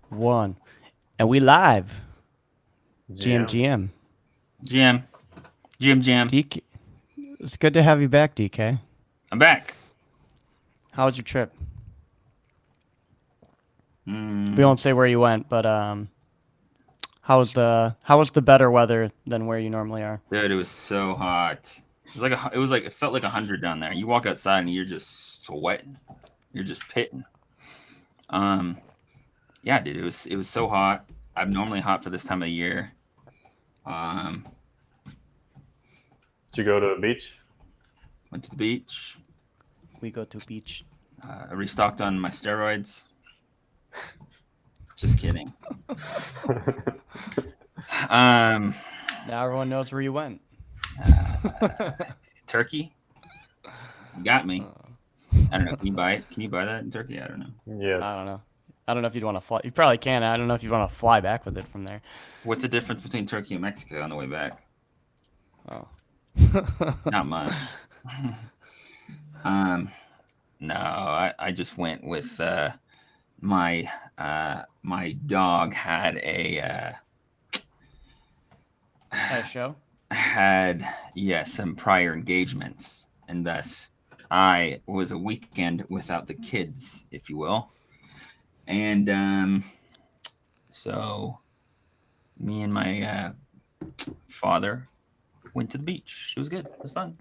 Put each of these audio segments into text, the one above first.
One. And we live. GM GM. GM. GM, GM. DK. It's good to have you back, DK. I'm back. How was your trip? We Mm, won't say where you went, but how was the better weather than where you normally are? dude, it was so hot. It felt like 100 down there. You walk outside and you're just sweating. You're just pitting. Um, yeah, dude, it was so hot. I'm normally hot for this time of year. Um, Did you go to the beach? went to the beach. We go to beach. I restocked on my steroids. Just kidding. Um, Now everyone knows where you went. uh, Turkey, you got me. I don't know. Can you buy it? Can you buy that in Turkey? I don't know. I Yes. don't know. I don't know if you'd want to fly. You probably can. I don't know if you'd want to fly back with it from there. What's the difference between Turkey and Mexico on the way back? Oh. Not much. um, no, I just went with my dog had At a show? had some prior engagements, and thus I was a weekend without the kids, if you will, and so me and my father went to the beach. It was good. It was fun.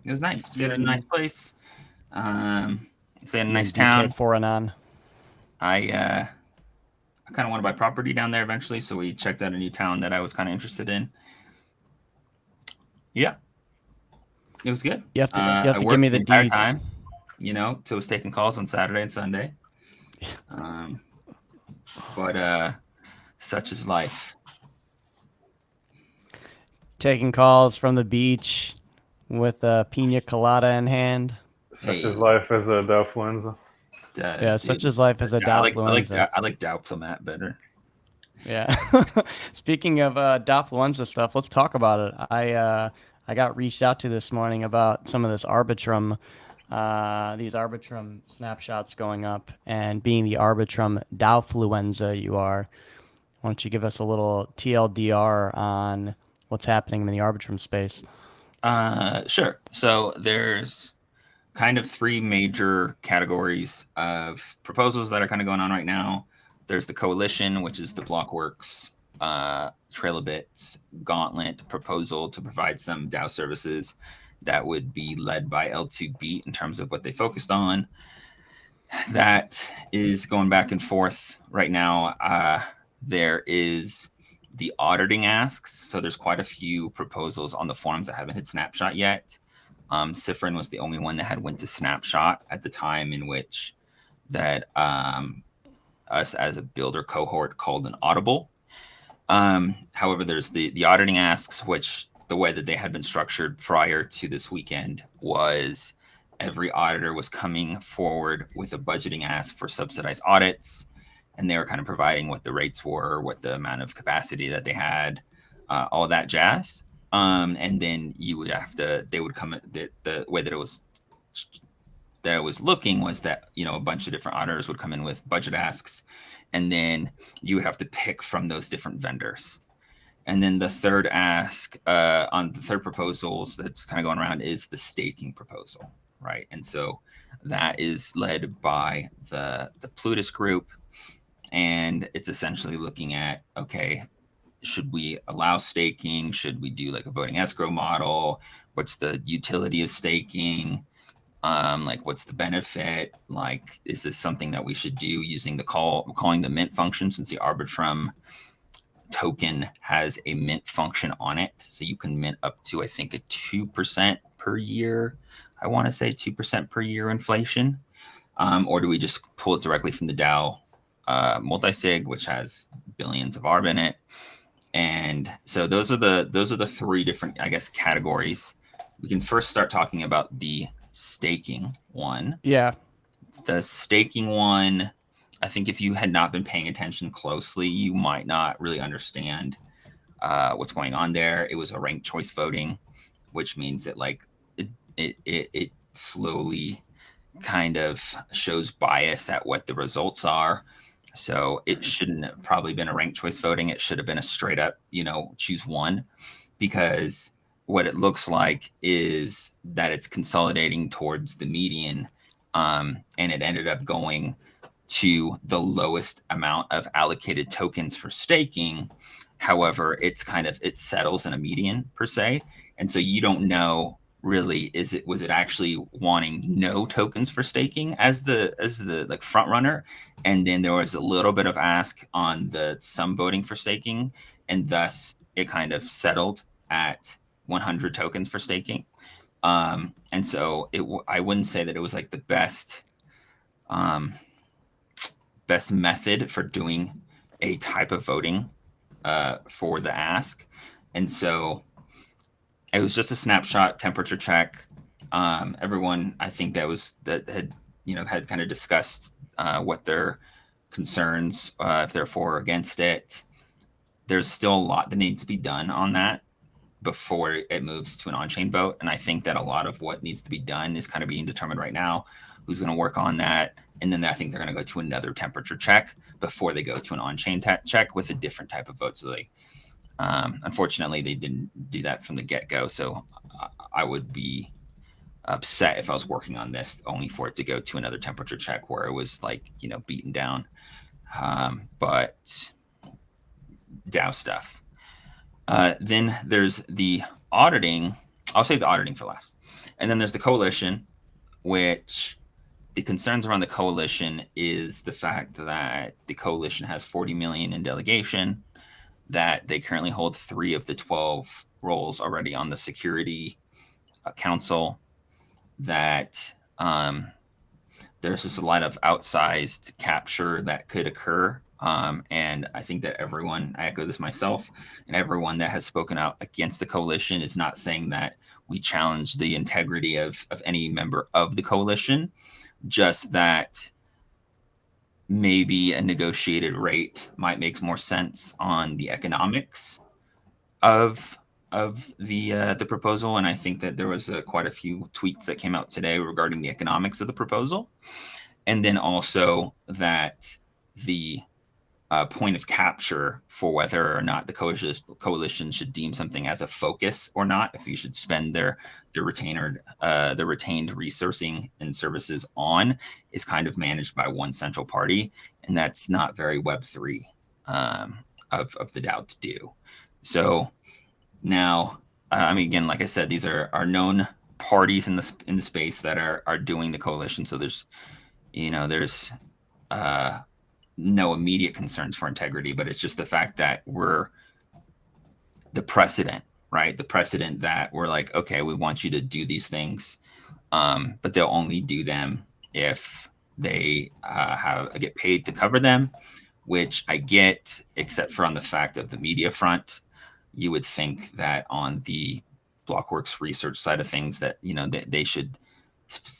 It was nice. We stayed at a nice place. Um, stayed in a You nice and DK town. for and on. I kind of want to buy property down there eventually, so we checked out a new town that I was kind of interested in. Yeah, it was good. You have to you have I to give me worked the the entire deeds. time, so I was taking calls on Saturday and Sunday. Um, but such is life. Taking calls from the beach with a pina colada in hand. Such Hey, is life as a Delfluenza. Yeah, dude, such is life as a Dofluenza. I like Diplomat better. Yeah. Speaking of Dofluenza stuff, let's talk about it. I got reached out to this morning about some of this Arbitrum, these Arbitrum snapshots going up, and being the Arbitrum Dofluenza you are. Why don't you give us a little TLDR on what's happening in the Arbitrum space? Sure. So there's kind of three major categories of proposals that are kind of going on right now. There's the coalition, which is the Blockworks, Trailabits, Gauntlet proposal to provide some DAO services that would be led by L2Beat in terms of what they focused on. That is going back and forth right now. There is the auditing asks. So there's quite a few proposals on the forums that haven't hit snapshot yet. Cifrin was the only one that had went to snapshot at the time in which that us as a builder cohort called an audible. However, there's the auditing asks, which the way that they had been structured prior to this weekend was every auditor was coming forward with a budgeting ask for subsidized audits, and they were kind of providing what the rates were, what the amount of capacity that they had, all that jazz. And then you would have to, they would come, the way that it was looking was that, a bunch of different auditors would come in with budget asks, and then you would have to pick from those different vendors. And then the third ask on the third proposals that's kind of going around is the staking proposal, right? And so that is led by the Plutus group, and it's essentially looking at, okay, should we allow staking? Should we do like a voting escrow model? What's the utility of staking? Like what's the benefit? Like, is this something that we should do using calling the mint function, since the Arbitrum token has a mint function on it, so you can mint up to, I think, a 2% per year. I want to say 2% per year inflation. Or do we just pull it directly from the DAO multisig, which has billions of ARB in it? And so those are the three different, I guess, categories. We can first start talking about the staking one. Yeah. The staking one, I think if you had not been paying attention closely, you might not really understand what's going on there. It was a ranked choice voting, which means that it slowly kind of shows bias at what the results are. So it shouldn't have probably been a ranked choice voting. It should have been a straight up, choose one, because what it looks like is that it's consolidating towards the median, and it ended up going to the lowest amount of allocated tokens for staking. However, it settles in a median per se, and so you don't know really was it actually wanting no tokens for staking as the like front runner, and then there was a little bit of ask on some voting for staking, and thus it kind of settled at 100 tokens for staking. And so I wouldn't say that it was like the best method for doing a type of voting for the ask. And so it was just a snapshot temperature check. Everyone, I think that had kind of discussed what their concerns, if they're for or against it. There's still a lot that needs to be done on that before it moves to an on-chain vote. And I think that a lot of what needs to be done is kind of being determined right now. Who's going to work on that? And then I think they're going to go to another temperature check before they go to an on-chain check with a different type of vote. So unfortunately, they didn't do that from the get-go. So I would be upset if I was working on this only for it to go to another temperature check where it was like, beaten down. But DAO stuff. Then there's the auditing. I'll save the auditing for last. And then there's the coalition, which the concerns around the coalition is the fact that the coalition has 40 million in delegation, that they currently hold 3 of the 12 roles already on the security council, that there's just a lot of outsized capture that could occur. And I think that I echo this myself, and everyone that has spoken out against the coalition is not saying that we challenge the integrity of any member of the coalition, just that maybe a negotiated rate might make more sense on the economics of the proposal. And I think that there was quite a few tweets that came out today regarding the economics of the proposal. And then also that the point of capture for whether or not the coalition should deem something as a focus or not, if you should spend their retained resourcing and services on, is kind of managed by one central party, and that's not very Web3 of the DAO to do. So now, again, like I said, these are known parties in the space that are doing the coalition. So there's no immediate concerns for integrity, but it's just the fact that we're the precedent, right? The precedent that we're like, okay, we want you to do these things, but they'll only do them if they get paid to cover them, which I get, except for on the fact of the media front. You would think that on the Blockworks research side of things that, they should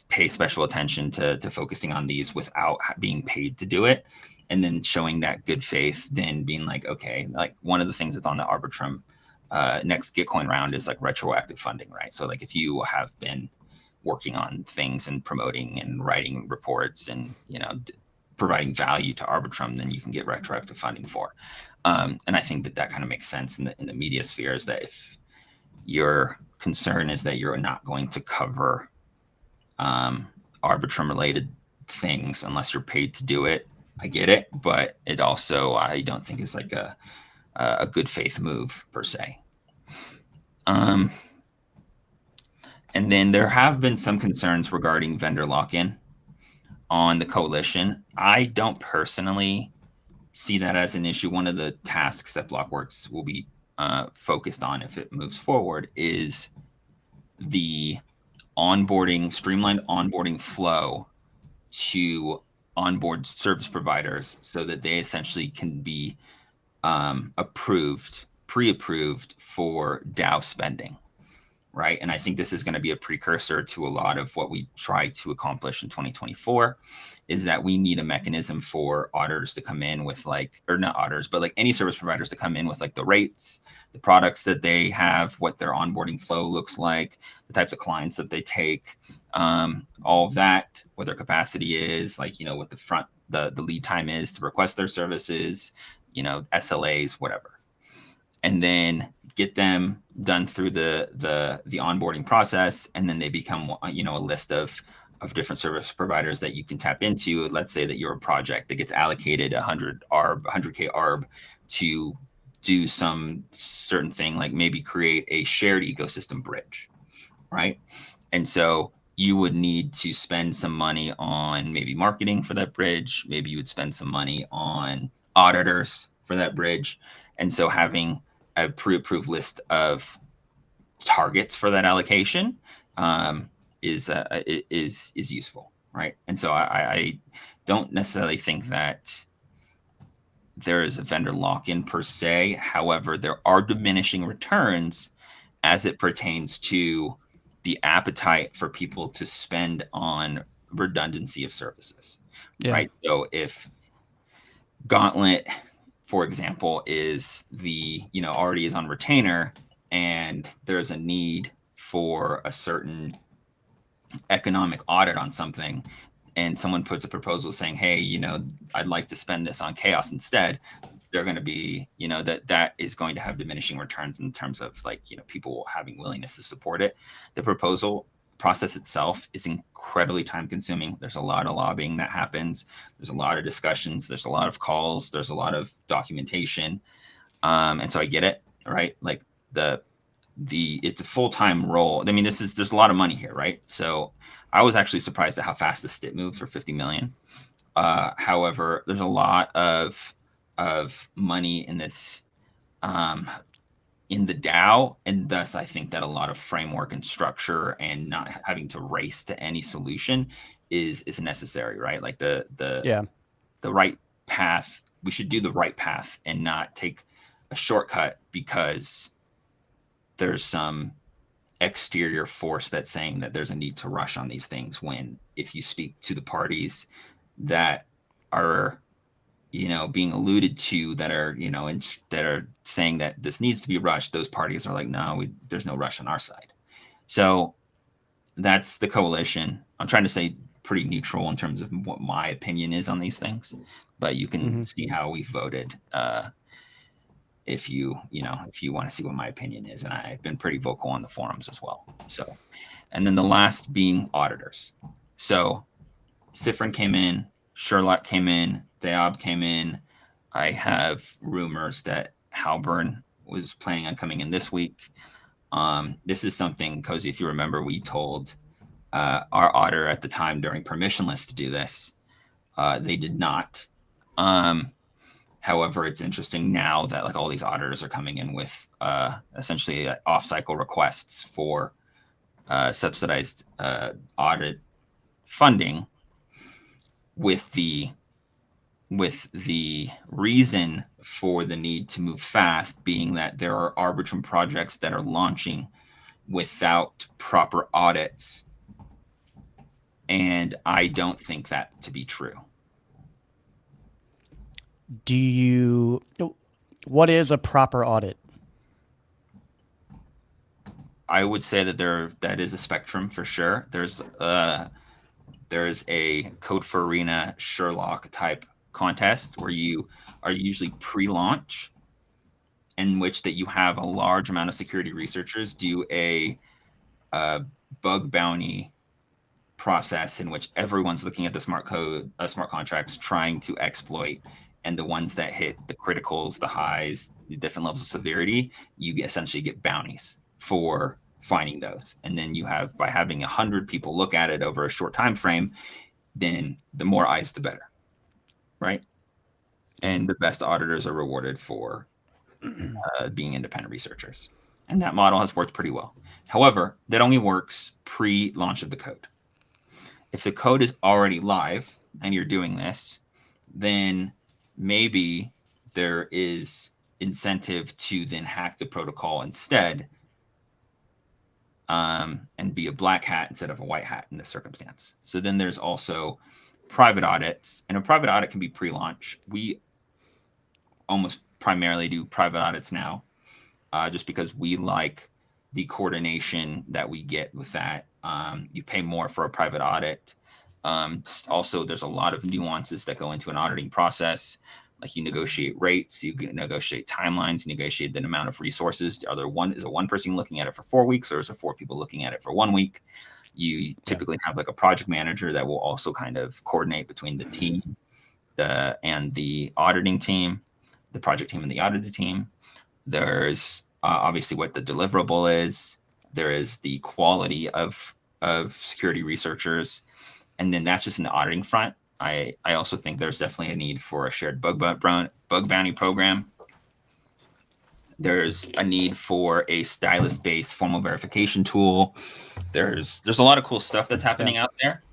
pay special attention to focusing on these without being paid to do it. And then showing that good faith, then being like, okay, like one of the things that's on the Arbitrum next Gitcoin round is like retroactive funding, right? So like if you have been working on things and promoting and writing reports and, providing value to Arbitrum, then you can get retroactive funding for. And I think that kind of makes sense in the media sphere, is that if your concern is that you're not going to cover Arbitrum related things unless you're paid to do it, I get it, but it also, I don't think is like a good faith move per se. And then there have been some concerns regarding vendor lock-in on the coalition. I don't personally see that as an issue. One of the tasks that Blockworks will be focused on if it moves forward is the streamlined onboarding flow to onboard service providers, so that they essentially can be pre-approved for DAO spending, right? And I think this is going to be a precursor to a lot of what we try to accomplish in 2024, is that we need a mechanism for auditors to come in with or not auditors, but like any service providers to come in with like the rates, the products that they have, what their onboarding flow looks like, the types of clients that they take, all of that, what their capacity is, what the front the lead time is to request their services, SLAs, whatever, and then get them done through the onboarding process, and then they become a list of different service providers that you can tap into. Let's say that you're a project that gets allocated 100K ARB to do some certain thing, like maybe create a shared ecosystem bridge, right? And so you would need to spend some money on maybe marketing for that bridge. Maybe you would spend some money on auditors for that bridge. And so having a pre-approved list of targets for that allocation is useful, right? And so I don't necessarily think that there is a vendor lock-in per se. However, there are diminishing returns as it pertains to the appetite for people to spend on redundancy of services, right? So if Gauntlet, for example, is already is on retainer, and there's a need for a certain economic audit on something, and someone puts a proposal saying, hey, I'd like to spend this on chaos instead, they're going to be, that is going to have diminishing returns in terms of people having willingness to support it. The proposal process itself is incredibly time consuming. There's a lot of lobbying that happens. There's a lot of discussions. There's a lot of calls. There's a lot of documentation. And so I get it, right? Like it's a full-time role. I mean, there's a lot of money here, right? So I was actually surprised at how fast the STIP moved for 50 million. However, there's a lot of money in this, in the DAO, and thus I think that a lot of framework and structure and not having to race to any solution is necessary, right? Like the right path. We should do the right path and not take a shortcut because there's some exterior force that's saying that there's a need to rush on these things, when if you speak to the parties that are being alluded to, that are that are saying that this needs to be rushed, those parties are like, no, there's no rush on our side. So that's the coalition. I'm trying to say pretty neutral in terms of what my opinion is on these things, but you can see how we voted if you want to see what my opinion is. And I've been pretty vocal on the forums as well. So, and then the last being auditors. So Sifrin came in, Sherlock came in, Daob came in. I have rumors that Halburn was planning on coming in this week. This is something, Cozy, if you remember, we told our auditor at the time during permissionless to do this. They did not. However, it's interesting now that all these auditors are coming in with essentially off-cycle requests for subsidized audit funding, with the reason for the need to move fast being that there are Arbitrum projects that are launching without proper audits. And I don't think that to be true. What is a proper audit? I would say that that is a spectrum for sure. There's a Code for Arena Sherlock type contest where you are usually pre-launch, in which that you have a large amount of security researchers do a bug bounty process in which everyone's looking at the smart contracts trying to exploit, and the ones that hit the criticals, the highs, the different levels of severity, you essentially get bounties for finding those. And then you have, by having 100 people look at it over a short time frame, then the more eyes the better, right? And the best auditors are rewarded for being independent researchers. And that model has worked pretty well. However, that only works pre-launch of the code. If the code is already live and you're doing this, then maybe there is incentive to then hack the protocol instead, and be a black hat instead of a white hat in this circumstance. So then there's also private audits, and a private audit can be pre-launch. We almost primarily do private audits now, just because we like the coordination that we get with that. You pay more for a private audit. Also, there's a lot of nuances that go into an auditing process. Like you negotiate rates, you negotiate timelines, you negotiate the amount of resources. Is a one person looking at it for 4 weeks, or is it 4 people looking at it for 1 week? You typically have like a project manager that will also kind of coordinate between the team and the auditing team, the project team and the auditing team. There's obviously what the deliverable is. There is the quality of security researchers. And then that's just in the auditing front. I also think there's definitely a need for a shared bug bounty program. There's a need for a stylus-based formal verification tool. There's a lot of cool stuff that's happening out there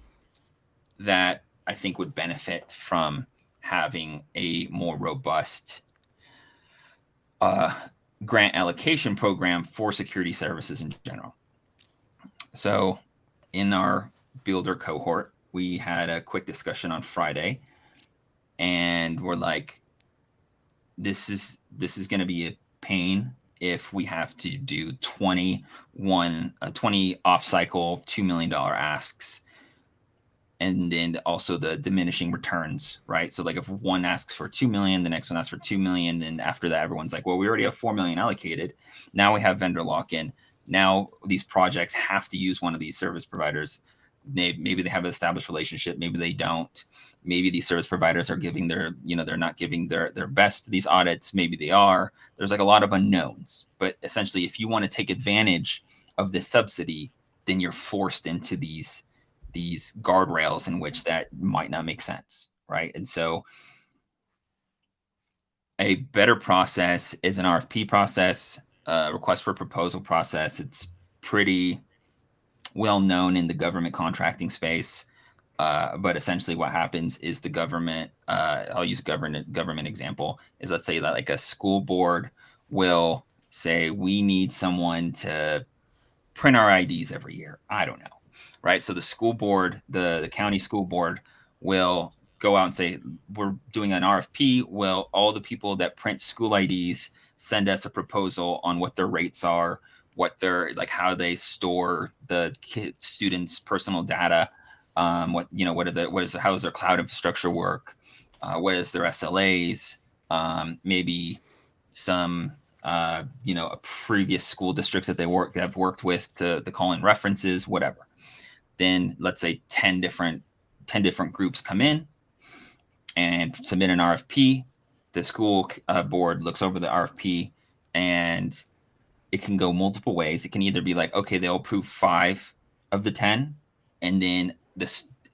that I think would benefit from having a more robust grant allocation program for security services in general. So in our builder cohort, we had a quick discussion on Friday, and we're like, this is going to be a pain if we have to do 20 off-cycle $2 million asks, and then also the diminishing returns, right? So like if one asks for 2 million, the next one asks for 2 million, then after that, everyone's like, well, we already have 4 million allocated. Now we have vendor lock-in. Now these projects have to use one of these service providers. Maybe they have an established relationship, maybe they don't. Maybe these service providers are giving they're not giving their best to these audits. Maybe they are. There's like a lot of unknowns. But essentially, if you want to take advantage of this subsidy, then you're forced into these guardrails in which that might not make sense, right? And so a better process is an RFP process, request for proposal process. It's pretty well known in the government contracting space. But essentially what happens is the government, I'll use a government example, is let's say that like a school board will say, we need someone to print our IDs every year. I don't know, right? So the school board, the county school board will go out and say, we're doing an RFP. Will all the people that print school IDs send us a proposal on what their rates are, what they're like, how they store the students' personal data, how does their cloud infrastructure work, what is their SLAs, maybe some previous school districts that have worked with to call in references, whatever. Then let's say 10 different groups come in and submit an RFP. The school board looks over the RFP, and it can go multiple ways. It can either be like, okay, they'll approve 5 of the 10, and then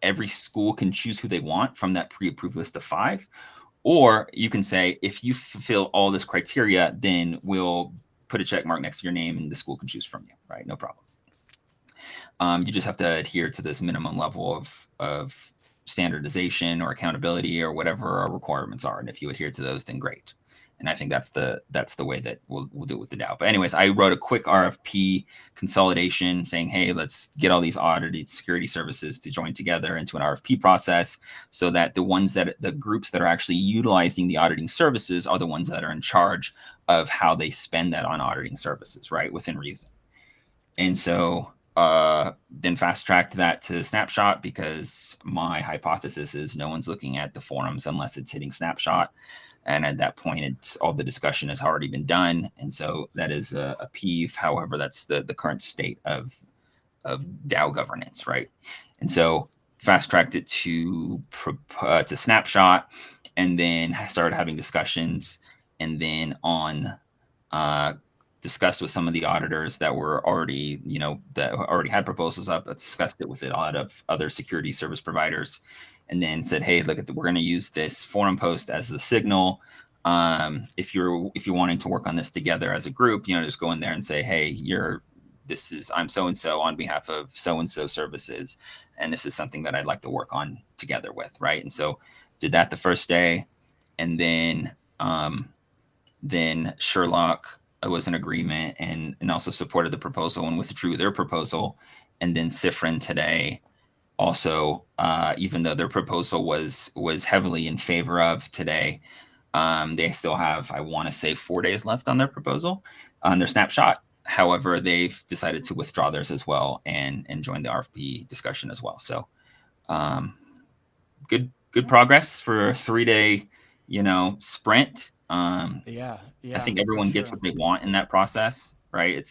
every school can choose who they want from that pre-approved list of 5. Or you can say, if you fulfill all this criteria, then we'll put a check mark next to your name and the school can choose from you, right? No problem. You just have to adhere to this minimum level of standardization or accountability or whatever our requirements are. And if you adhere to those, then great. And I think that's the way that we'll do it with the DAO. But anyways, I wrote a quick RFP consolidation saying, hey, let's get all these audited security services to join together into an RFP process, so that the groups that are actually utilizing the auditing services are the ones that are in charge of how they spend that on auditing services, right, within reason. And so then fast tracked that to snapshot, because my hypothesis is no one's looking at the forums unless it's hitting snapshot. And at that point, all the discussion has already been done. And so that is a peeve. However, that's the current state of DAO governance, right? And so fast tracked it to snapshot, and then started having discussions, and then discussed with some of the auditors that were already, that already had proposals up. Discussed it with a lot of other security service providers, and then said, hey, look we're going to use this forum post as the signal. If you're wanting to work on this together as a group, just go in there and say, hey, I'm so-and-so on behalf of so-and-so services, and this is something that I'd like to work on together with, right? And so did that the first day, and then Sherlock was in agreement and also supported the proposal and withdrew their proposal. And then Sifrin today also, even though their proposal was heavily in favor of today, they still have, I want to say, 4 days left on their proposal, on their snapshot. However, they've decided to withdraw theirs as well and join the RFP discussion as well. So Good progress for a 3-day, sprint. Yeah, I think for everyone gets sure. what they want in that process, right?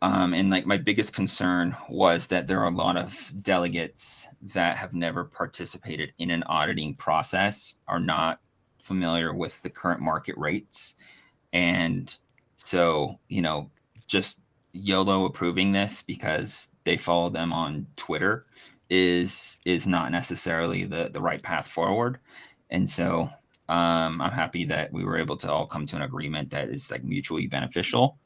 And like my biggest concern was that there are a lot of delegates that have never participated in an auditing process, are not familiar with the current market rates. And so, just YOLO approving this because they follow them on Twitter is not necessarily the right path forward. And so I'm happy that we were able to all come to an agreement that is like mutually beneficial.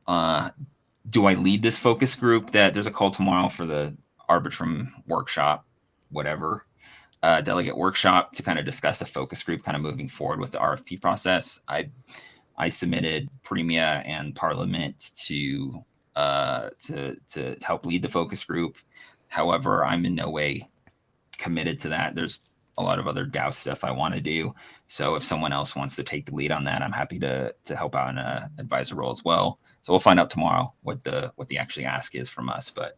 Do I lead this focus group? That there's a call tomorrow for the Arbitrum workshop, whatever, delegate workshop to kind of discuss a focus group kind of moving forward with the RFP process. I submitted Premia and Parliament to help lead the focus group. However, I'm in no way committed to that. There's a lot of other DAO stuff I want to do. So if someone else wants to take the lead on that, I'm happy to help out in an advisor role as well. So we'll find out tomorrow what the actually ask is from us. But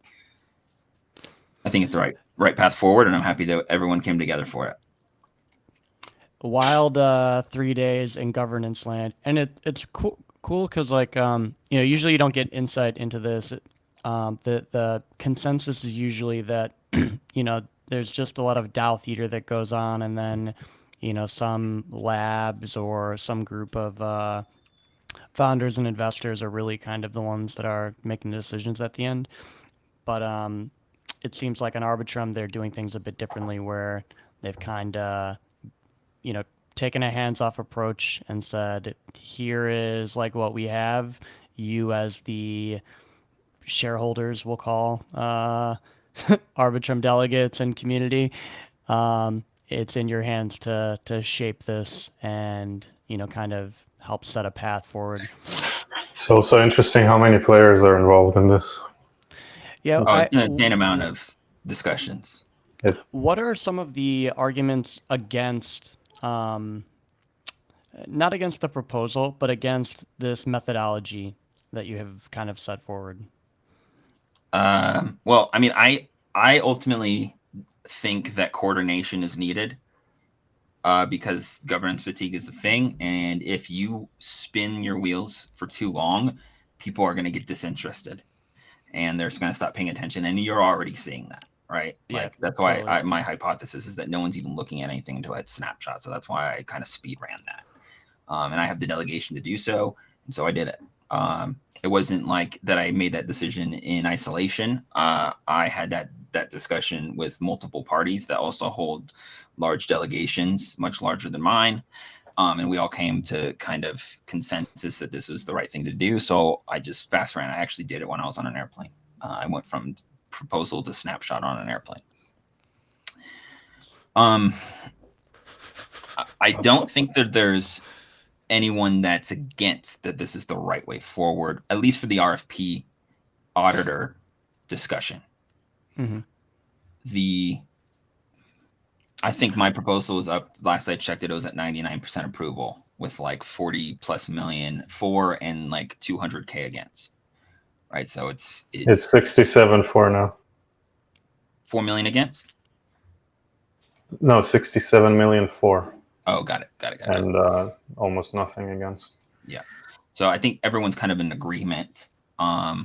I think it's the right path forward, and I'm happy that everyone came together for it. Wild 3 days in governance land, and it's cool because usually you don't get insight into this. The consensus is usually that there's just a lot of DAO theater that goes on, and then some labs or some group of founders and investors are really kind of the ones that are making the decisions at the end. But it seems like in Arbitrum they're doing things a bit differently, where they've kind of taken a hands-off approach and said, here is like what we have. You as the shareholders, we'll call Arbitrum delegates and community. It's in your hands to shape this and kind of help set a path forward. So interesting how many players are involved in this. Yeah, it's an insane amount of discussions. What are some of the arguments against, not against the proposal, but against this methodology that you have kind of set forward? Well, I mean, I ultimately think that coordination is needed because governance fatigue is the thing. And if you spin your wheels for too long, people are going to get disinterested and they're just going to stop paying attention. And you're already seeing that, right? Yeah, like that's totally. why my hypothesis is that no one's even looking at anything until I had snapshots. So that's why I kind of speed ran that. And I have the delegation to do so. And so I did it. It wasn't like that I made that decision in isolation. I had that discussion with multiple parties that also hold large delegations, much larger than mine. And we all came to kind of consensus that this was the right thing to do. So I just fast ran. I actually did it when I was on an airplane. I went from proposal to snapshot on an airplane. I don't think that there's anyone that's against that this is the right way forward, at least for the RFP auditor discussion. Mm-hmm. I think my proposal was up. Last I checked it was at 99% approval with like 40 plus million for and like 200K against. Right. So it's 67 for now. 4 million against? No, 67 million for. Oh, got it. And almost nothing against. Yeah. So I think everyone's kind of in agreement. I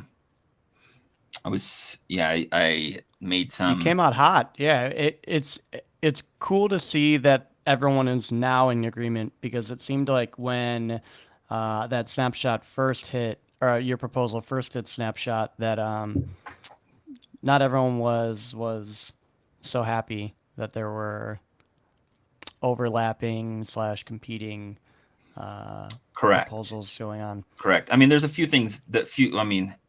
made some. You came out hot. Yeah, it's cool to see that everyone is now in agreement, because it seemed like when that snapshot first hit, or your proposal first hit snapshot, that not everyone was so happy that there were overlapping / competing Correct proposals going on. Correct. I mean, there's a few things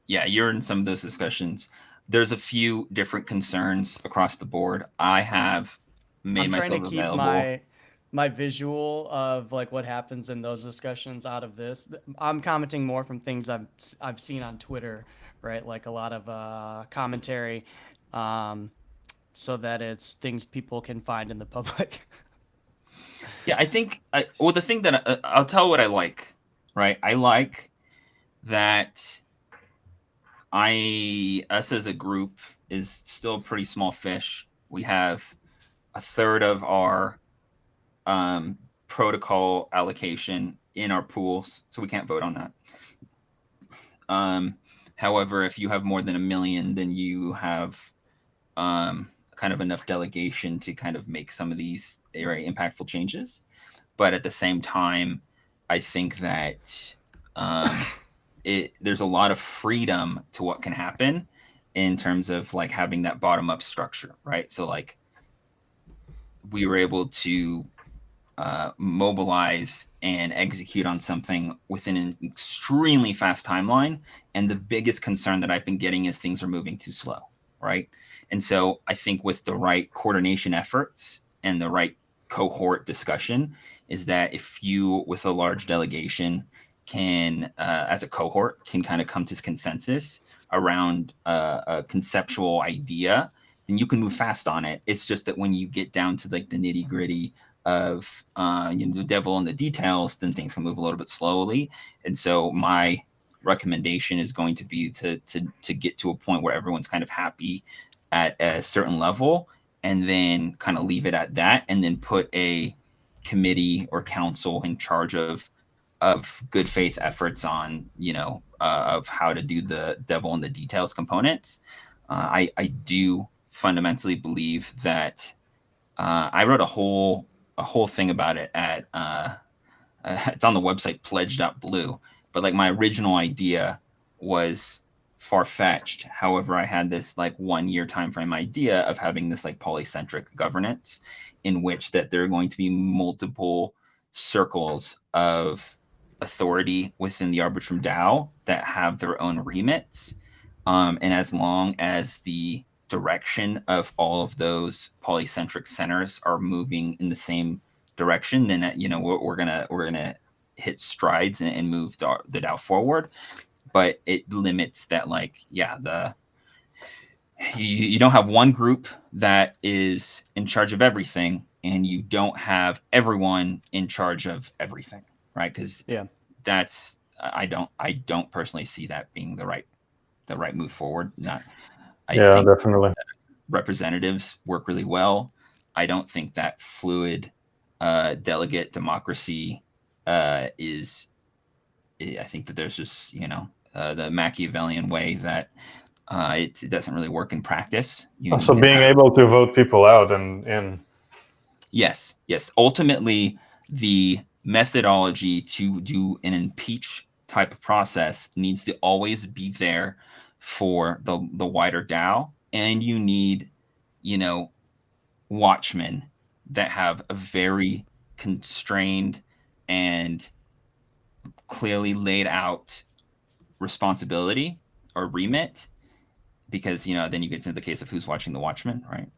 you're in some of those discussions. There's a few different concerns across the board. I have made myself available. I'm trying to keep my visual of like what happens in those discussions out of this. I'm commenting more from things I've seen on Twitter, right? Like a lot of commentary, so that it's things people can find in the public. Yeah, I think the thing that I'll tell what I like, right? I like that us as a group is still a pretty small fish. We have a third of our protocol allocation in our pools, so we can't vote on that. However, if you have more than 1 million, then you have kind of enough delegation to kind of make some of these very impactful changes. But at the same time, I think that there's a lot of freedom to what can happen in terms of like having that bottom up structure, right? So like we were able to mobilize and execute on something within an extremely fast timeline. And the biggest concern that I've been getting is things are moving too slow, right? And so I think with the right coordination efforts and the right cohort discussion is that if you, with a large delegation, can, as a cohort, can kind of come to consensus around a conceptual idea, then you can move fast on it. It's just that when you get down to like the nitty gritty of the devil in the details, then things can move a little bit slowly. And so my recommendation is going to be to get to a point where everyone's kind of happy at a certain level, and then kind of leave it at that, and then put a committee or council in charge of good faith efforts on of how to do the devil in the details components. I do fundamentally believe that I wrote a whole thing about it at it's on the website pledge.blue, but like my original idea was far-fetched. However, I had this like 1 year time frame idea of having this like polycentric governance in which that there are going to be multiple circles of authority within the Arbitrum DAO that have their own remits. And as long as the direction of all of those polycentric centers are moving in the same direction, then we're gonna hit strides and move the DAO forward. But it limits that, like, you don't have one group that is in charge of everything, and you don't have everyone in charge of everything, right? Because that's I don't personally see that being the right move forward. I think definitely. representatives work really well. I don't think that fluid delegate democracy is. I think that there's just the Machiavellian way that it doesn't really work in practice. Also, being able to vote people out and yes. Ultimately, the methodology to do an impeach type of process needs to always be there for the wider DAO, and you need watchmen that have a very constrained and clearly laid out responsibility or remit, because then you get to the case of who's watching the watchman, right?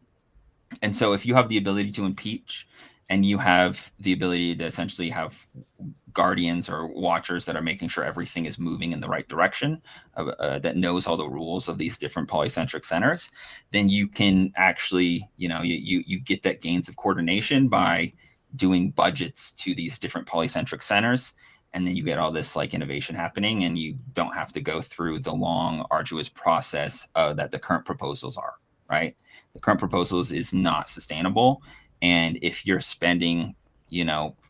And so if you have the ability to impeach, and you have the ability to essentially have guardians or watchers that are making sure everything is moving in the right direction, that knows all the rules of these different polycentric centers, then you can actually, you get that gains of coordination by doing budgets to these different polycentric centers. And then you get all this like innovation happening, and you don't have to go through the long, arduous process that the current proposals are, right? The current proposals is not sustainable. And if you're spending,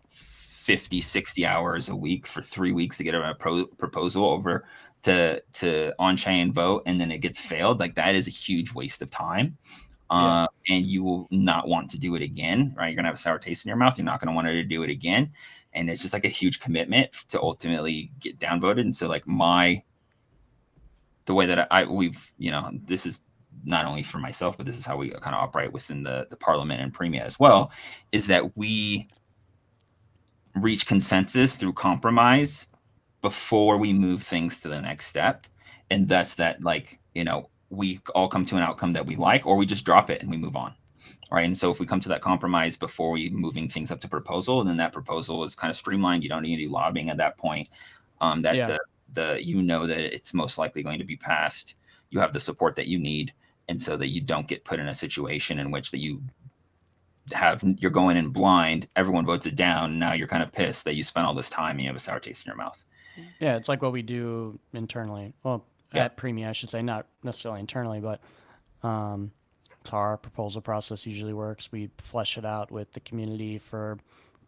50, 60 hours a week for 3 weeks to get a proposal over to on-chain vote, and then it gets failed, like that is a huge waste of time. And you will not want to do it again, right? You're gonna have a sour taste in your mouth. You're not gonna want to do it again. And it's just like a huge commitment to ultimately get downvoted. And so like the way that we've, this is not only for myself, but this is how we kind of operate within the parliament and Premia as well, is that we reach consensus through compromise before we move things to the next step. And thus that we all come to an outcome that we like, or we just drop it and we move on. Right. And so if we come to that compromise before we moving things up to proposal, then that proposal is kind of streamlined. You don't need any lobbying at that point. That it's most likely going to be passed. You have the support that you need. And so that you don't get put in a situation in which that you're going in blind, everyone votes it down. Now you're kind of pissed that you spent all this time and you have a sour taste in your mouth. Yeah, it's like what we do internally. Well, at Premia, I should say, not necessarily internally, but It's how our proposal process usually works. We flesh it out with the community for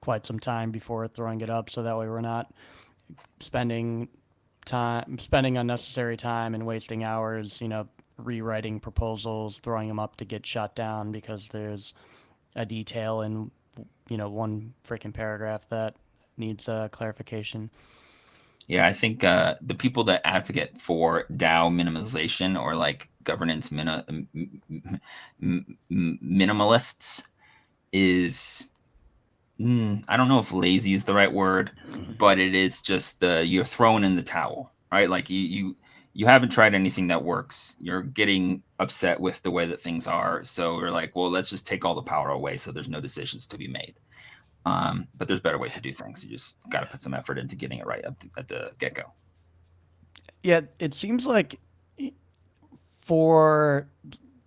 quite some time before throwing it up, so that way we're not spending unnecessary time and wasting hours, rewriting proposals, throwing them up to get shot down because there's a detail in, one freaking paragraph that needs clarification. Yeah, I think the people that advocate for DAO minimalization or like governance minimalists is, I don't know if lazy is the right word, but it is just you're throwing in the towel, right? Like you haven't tried anything that works. You're getting upset with the way that things are, so we're like, well, let's just take all the power away, so there's no decisions to be made. But there's better ways to do things. You just got to put some effort into getting it right at the get-go. Yeah, it seems like for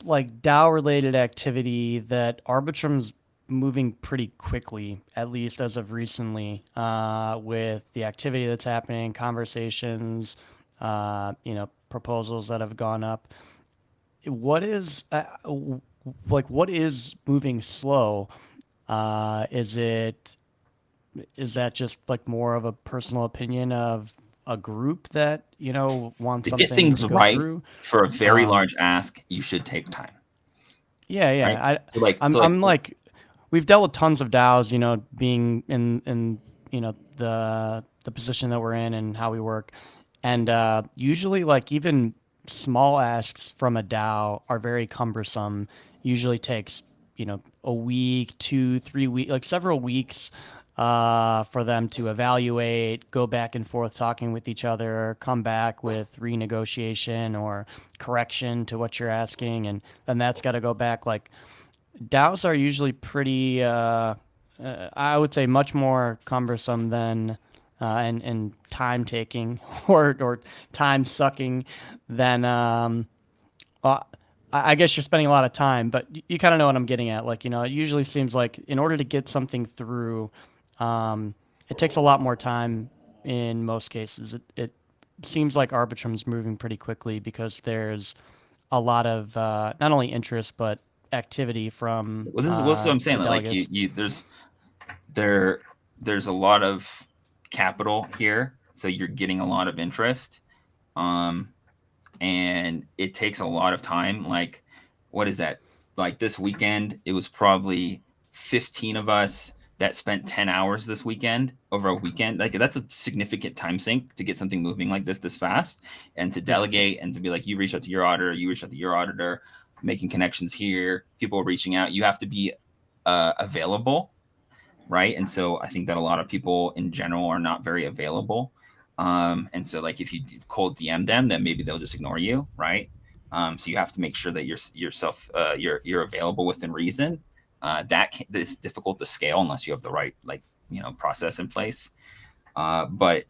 like DAO related activity that Arbitrum's moving pretty quickly, at least as of recently, with the activity that's happening, conversations, proposals that have gone up. What is what is moving slow? Is that just like more of a personal opinion of a group that wants To get something things to go right through? for a very large ask, you should take time. Yeah, Right? yeah. I'm like we've dealt with tons of DAOs, being in the position that we're in and how we work, and usually like even small asks from a DAO are very cumbersome. Usually takes a week, 2, 3 weeks, like several weeks for them to evaluate, go back and forth talking with each other, come back with renegotiation or correction to what you're asking, and then that's got to go back. Like DAOs are usually pretty, I would say, much more cumbersome than and time taking or time sucking than. Uh, I guess you're spending a lot of time, but you kind of know what I'm getting at. Like, it usually seems like in order to get something through, it takes a lot more time in most cases. It seems like Arbitrum's moving pretty quickly because there's a lot of not only interest but activity from Well, this is what I'm saying. the Like delegates. there's a lot of capital here, so you're getting a lot of interest, and it takes a lot of time. Like, what is that? Like this weekend, it was probably 15 of us that spent 10 hours this weekend over a weekend. Like that's a significant time sink to get something moving like this fast, and to delegate and to be like, you reach out to your auditor, you reach out to your auditor, making connections here, people reaching out. You have to be available, right? And so I think that a lot of people in general are not very available. And so like if you cold DM them, then maybe they'll just ignore you, right? So you have to make sure that you're available within reason. That is difficult to scale unless you have the right process in place. But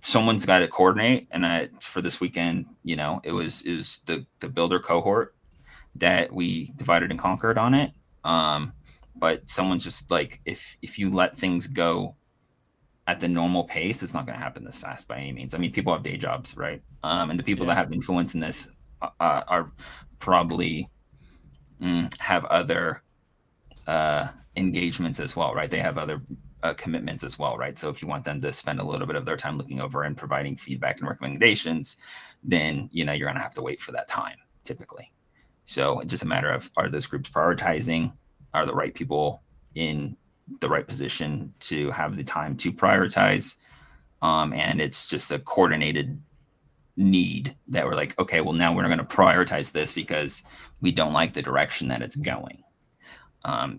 someone's got to coordinate, and for this weekend, it was the builder cohort that we divided and conquered on it. But someone's just like, if you let things go at the normal pace, it's not going to happen this fast by any means. I mean, people have day jobs, right? And the people that have influence in this are probably have other engagements as well, right? They have other commitments as well, right? So if you want them to spend a little bit of their time looking over and providing feedback and recommendations, then you're going to have to wait for that time typically. So it's just a matter of, are those groups prioritizing? Are the right people in the right position to have the time to prioritize? And it's just a coordinated need that we're like, okay, well, now we're going to prioritize this because we don't like the direction that it's going.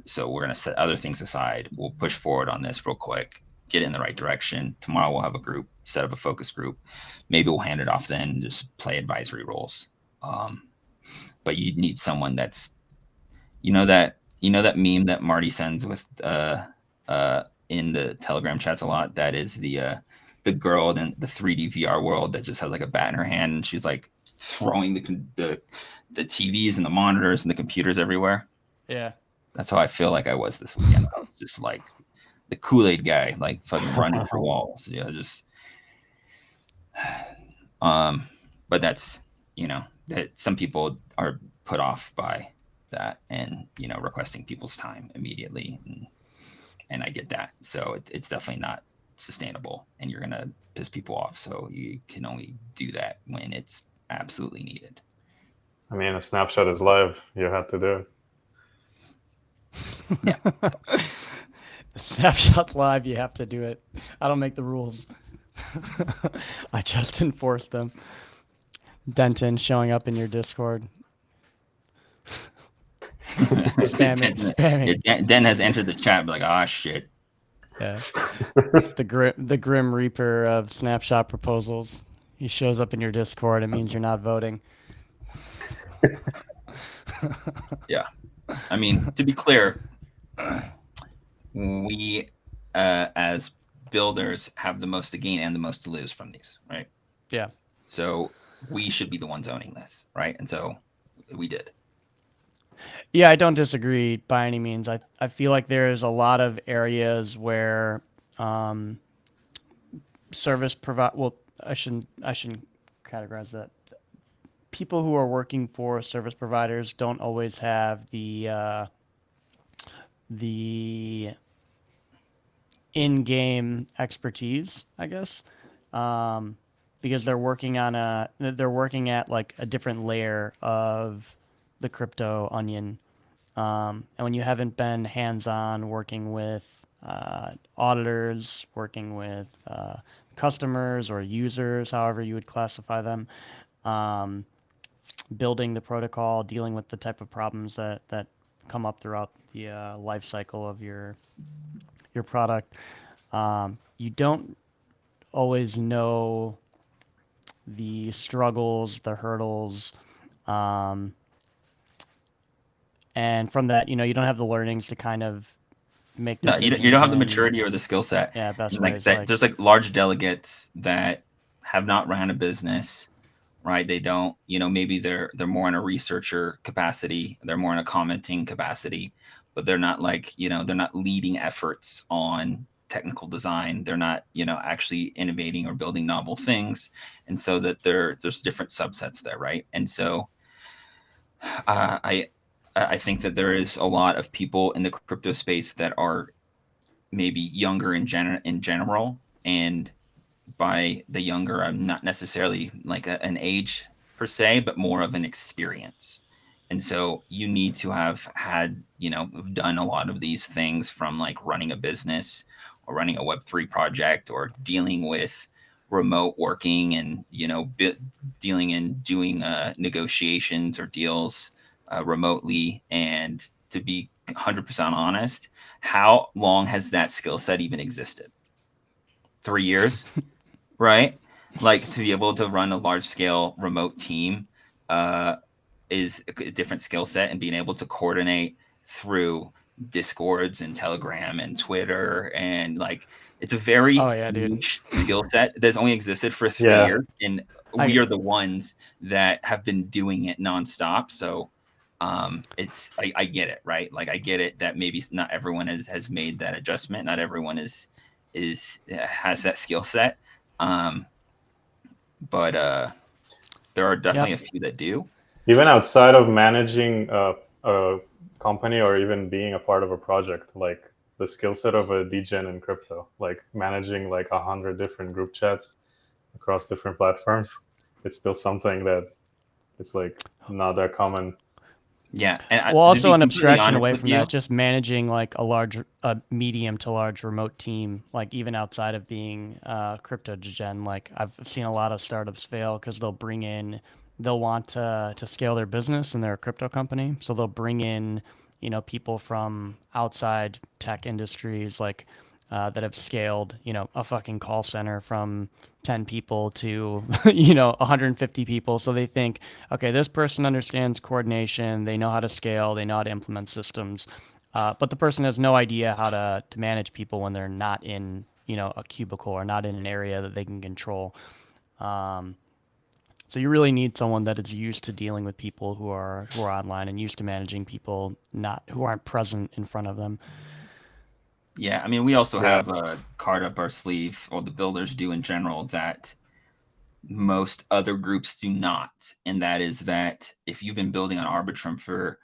So we're going to set other things aside. We'll push forward on this real quick, get in the right direction. Tomorrow we'll have a group, set up a focus group. Maybe we'll hand it off then and just play advisory roles. But you need someone that's, that meme that Marty sends with in the Telegram chats a lot. That is the girl in the 3D VR world that just has like a bat in her hand and she's like throwing the TVs and the monitors and the computers everywhere. Yeah, that's how I feel like I was this weekend. I was just like the Kool-Aid guy, like fucking running for walls. Yeah, just but that's that some people are put off by that, and requesting people's time immediately, and I get that. So it's definitely not sustainable, and you're gonna piss people off. So you can only do that when it's absolutely needed. I mean, a snapshot is live. You have to do it. Yeah. The snapshot's live. You have to do it. I don't make the rules. I just enforce them. Denton showing up in your Discord. Spamming. Yeah, Den has entered the chat like, ah, shit. Yeah. The Grim Reaper of snapshot proposals. He shows up in your Discord. It means you're not voting. Yeah. I mean, to be clear, we as builders have the most to gain and the most to lose from these, right? Yeah. So we should be the ones owning this, right? And so we did. Yeah, I don't disagree by any means. I feel like there's a lot of areas where service provide. Well, I shouldn't categorize that. People who are working for service providers don't always have the in-game expertise, I guess, because they're working at like a different layer of the crypto onion. And when you haven't been hands-on working with auditors, working with customers or users, however you would classify them, building the protocol, dealing with the type of problems that come up throughout the life cycle of your product, you don't always know the struggles, the hurdles, and from that, you don't have the learnings to kind of make No, decisions. you don't have the maturity or the skill set. Yeah, best like ways. that. There's like large delegates that have not ran a business, right? They don't, maybe they're more in a researcher capacity, they're more in a commenting capacity, but they're not like, they're not leading efforts on technical design. They're not, actually innovating or building novel things. And so that there's different subsets there, right? And so I think that there is a lot of people in the crypto space that are maybe younger in general, and by the younger, I'm not necessarily like an age per se, but more of an experience. And so you need to have had, done a lot of these things, from like running a business or running a Web3 project or dealing with remote working and, dealing and doing negotiations or deals remotely. And to be 100% honest, how long has that skill set even existed? 3 years? Right? Like, to be able to run a large scale remote team is a different skill set, and being able to coordinate through Discords and Telegram and Twitter, and like, it's a very niche skill set that's only existed for 3 years, and we are the ones that have been doing it nonstop. So it's I get it, right? Like, I get it that maybe not everyone has made that adjustment. Not everyone has that skill set. But there are definitely a few that do. Even outside of managing a company or even being a part of a project, like the skill set of a degen in crypto, like managing like 100 different group chats across different platforms, it's still something that it's like not that common. Yeah. And also an abstraction away from that, just managing like a medium to large remote team, like even outside of being crypto gen. Like, I've seen a lot of startups fail because they'll want to scale their business, and they're a crypto company. So they'll bring in, people from outside tech industries, like that have scaled, a fucking call center from 10 people to, 150 people. So they think, okay, this person understands coordination. They know how to scale. They know how to implement systems. But the person has no idea how to manage people when they're not in, a cubicle or not in an area that they can control. So you really need someone that is used to dealing with people who are online, and used to managing people who aren't present in front of them. Yeah, I mean, we also have a card up our sleeve, or the builders do in general, that most other groups do not. And that is that if you've been building on Arbitrum for,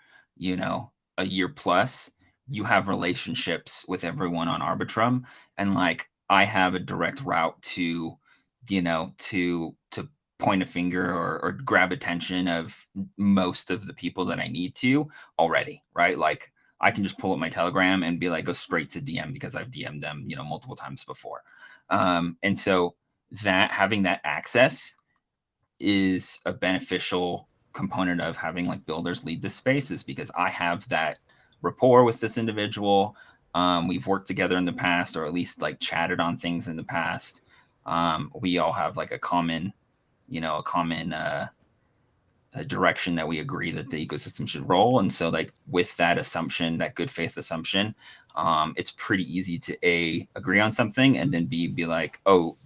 a year plus, you have relationships with everyone on Arbitrum. And like, I have a direct route to, to point a finger or grab attention of most of the people that I need to already, right? Like, I can just pull up my Telegram and be like, go straight to DM because I've DM'd them, multiple times before. And so that having that access is a beneficial component of having like builders lead the spaces, because I have that rapport with this individual. We've worked together in the past, or at least like chatted on things in the past. We all have like a common a direction that we agree that the ecosystem should roll. And so like with that assumption, that good faith assumption, it's pretty easy to agree on something, and then be like, oh,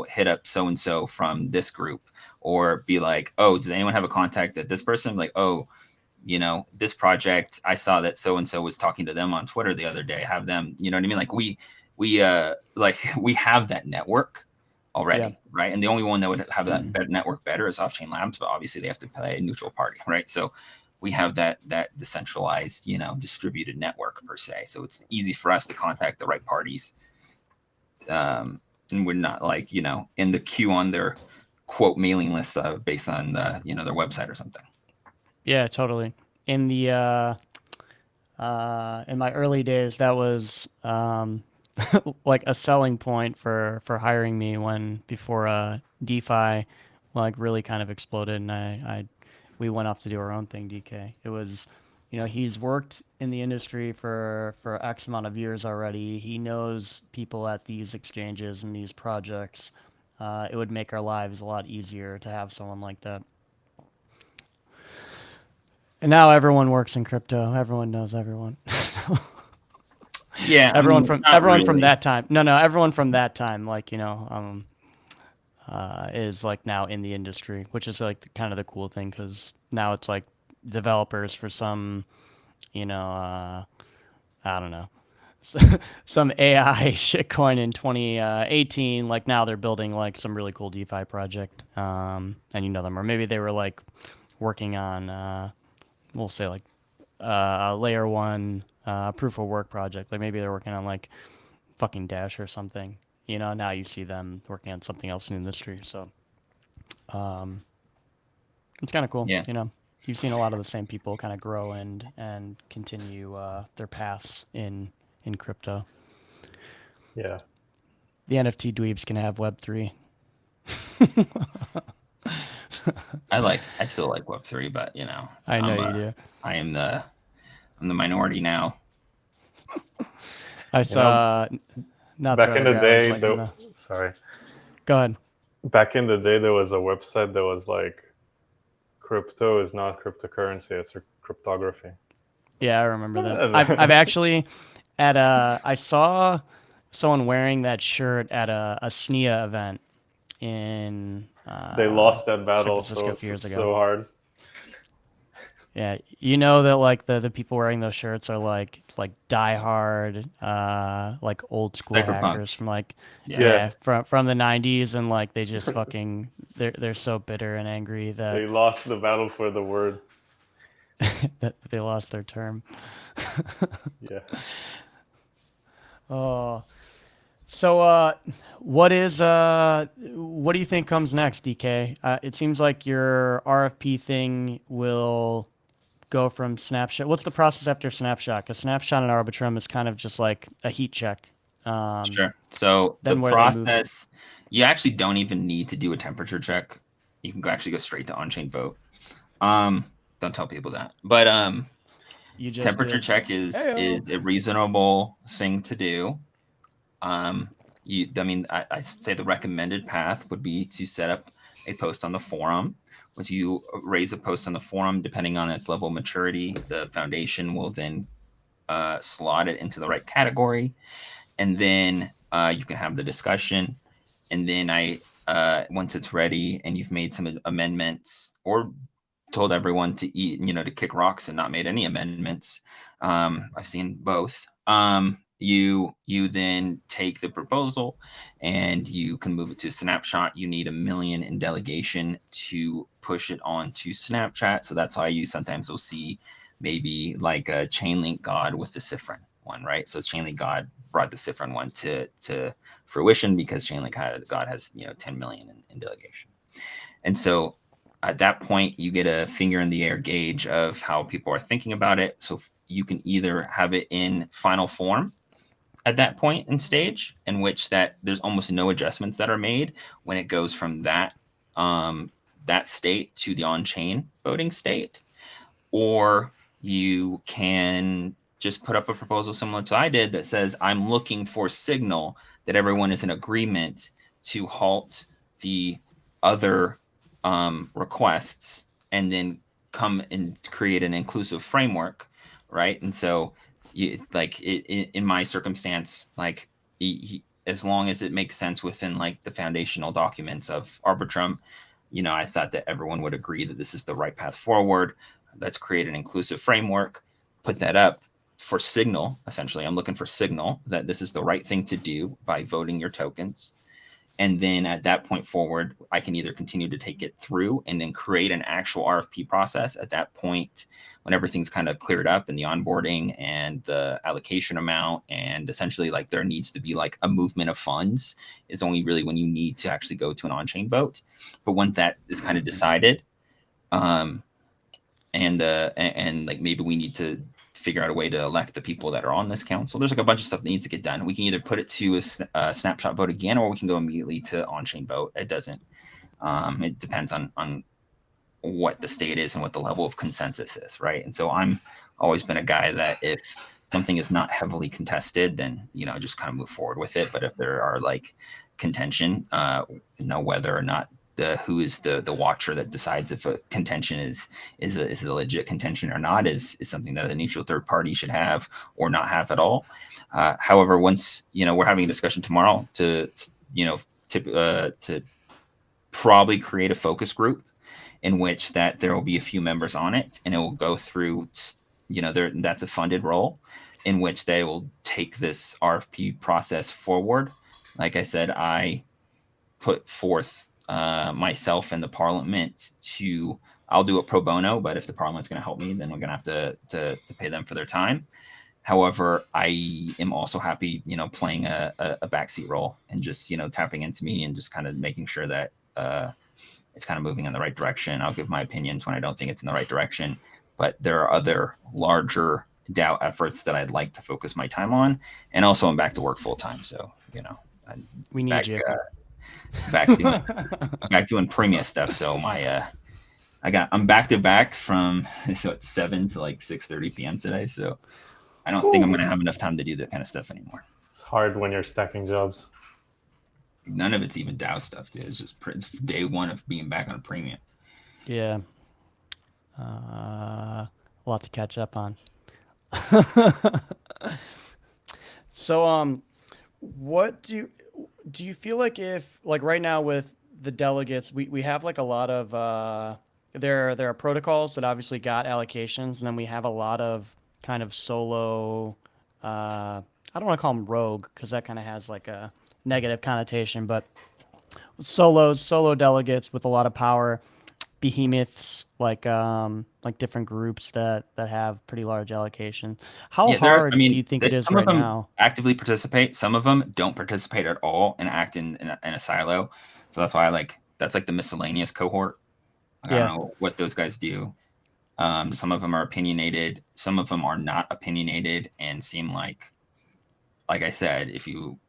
hit up so-and-so from this group, or be like, oh, does anyone have a contact at this person? Like, oh, this project, I saw that so-and-so was talking to them on Twitter the other day, have them, you know what I mean? Like we have that network already, right? And the only one that would have that network better is Off-Chain Labs, but obviously they have to play a neutral party, right? So we have that decentralized, distributed network per se. So it's easy for us to contact the right parties. And we're not like, in the queue on their quote mailing list based on their website or something. Yeah, totally. In the in my early days, that was like a selling point for hiring me before DeFi like really kind of exploded, and we went off to do our own thing. DK, it was, he's worked in the industry for X amount of years already. He knows people at these exchanges and these projects. It would make our lives a lot easier to have someone like that. And now everyone works in crypto. Everyone knows everyone. Yeah, everyone from that time. No, everyone from that time, like, is like now in the industry, which is like kind of the cool thing, because now it's like developers for some, I don't know, some AI shitcoin in 2018. Like now they're building like some really cool DeFi project, and them, or maybe they were like working on, we'll say like a layer one proof of work project. Like maybe they're working on like fucking Dash or something. Now you see them working on something else in the industry. So it's kind of cool. Yeah. You've seen a lot of the same people kind of grow and continue their paths in crypto. Yeah. The NFT dweebs can have Web3. I still like Web3, but I know you do. I'm the minority now. I saw. Not back in the day, sorry. Go ahead. Back in the day, there was a website that was like, "Crypto is not cryptocurrency; it's a cryptography." Yeah, I remember that. I've actually I saw someone wearing that shirt at a SNIA event in. They lost that battle so hard. Yeah, that like the people wearing those shirts are like diehard, like old school hackers from like from the 90s, and like they just fucking they're so bitter and angry that they lost the battle for the word. that they lost their term. Yeah. Oh. So what do you think comes next, DK? It seems like your RFP thing will go from snapshot. What's the process after snapshot? Because snapshot and Arbitrum is kind of just like a heat check. Sure. So the process, you actually don't even need to do a temperature check. You can actually go straight to on-chain vote. Don't tell people that, but temperature check is a reasonable thing to do. I say the recommended path would be to set up a post on the forum. Once you raise a post on the forum, depending on its level of maturity, the foundation will then slot it into the right category. And then you can have the discussion. And then once it's ready and you've made some amendments or told everyone to kick rocks and not made any amendments, I've seen both. you then take the proposal and you can move it to a snapshot. You need 1 million in delegation to push it onto Snapchat. So that's why you sometimes will see maybe like a Chainlink God with the Cifrin one, right? So Chainlink God brought the Cifrin one to fruition because Chainlink God has 10 million in delegation. And so at that point, you get a finger in the air gauge of how people are thinking about it. So you can either have it in final form at that point in stage, in which that there's almost no adjustments that are made when it goes from that state to the on-chain voting state, or you can just put up a proposal similar to I did that says I'm looking for signal that everyone is in agreement to halt the other requests, and then come and create an inclusive framework, right? And so in my circumstance, like as long as it makes sense within like the foundational documents of Arbitrum, I thought that everyone would agree that this is the right path forward. Let's create an inclusive framework, put that up for signal. Essentially, I'm looking for signal that this is the right thing to do by voting your tokens. And then at that point forward, I can either continue to take it through and then create an actual RFP process. At that point, when everything's kind of cleared up in the onboarding and the allocation amount, and essentially like there needs to be like a movement of funds, is only really when you need to actually go to an on-chain vote. But once that is kind of decided, and like maybe we need to figure out a way to elect the people that are on this council. There's like a bunch of stuff that needs to get done. We can either put it to a snapshot vote again, or we can go immediately to on-chain vote. It doesn't. It depends on what the state is and what the level of consensus is, right? And so I'm always been a guy that if something is not heavily contested, then just kind of move forward with it. But if there are like contention, whether or not who is the watcher that decides if a contention is a legit contention or not is something that a neutral third party should have or not have at all. However, once we're having a discussion tomorrow to probably create a focus group in which that there will be a few members on it, and it will go through that's a funded role in which they will take this RFP process forward. Like I said, I put forth myself and the parliament I'll do it pro bono, but if the parliament's going to help me, then we're going to have to pay them for their time. However, I am also happy, playing a backseat role and just, tapping into me and just kind of making sure that it's kind of moving in the right direction. I'll give my opinions when I don't think it's in the right direction, but there are other larger DAO efforts that I'd like to focus my time on. And also I'm back to work full time. So, we need you. Back doing premium stuff. So I'm back to back from 7 to like 6:30 p.m. today. So I don't think I'm going to have enough time to do that kind of stuff anymore. It's hard when you're stacking jobs. None of it's even DAO stuff, dude. It's just day one of being back on premium. Yeah. A lot to catch up on. So, what do you feel like if, like right now with the delegates, we have like a lot of, there are protocols that obviously got allocations, and then we have a lot of kind of solo, I don't want to call them rogue because that kind of has like a negative connotation, but solo delegates with a lot of power, behemoths like different groups that have pretty large allocations. How hard do you think it is right now? Actively participate. Some of them don't participate at all and act in a silo. So that's why that's like the miscellaneous cohort. I don't know what those guys do. Some of them are opinionated. Some of them are not opinionated and seem like I said, if you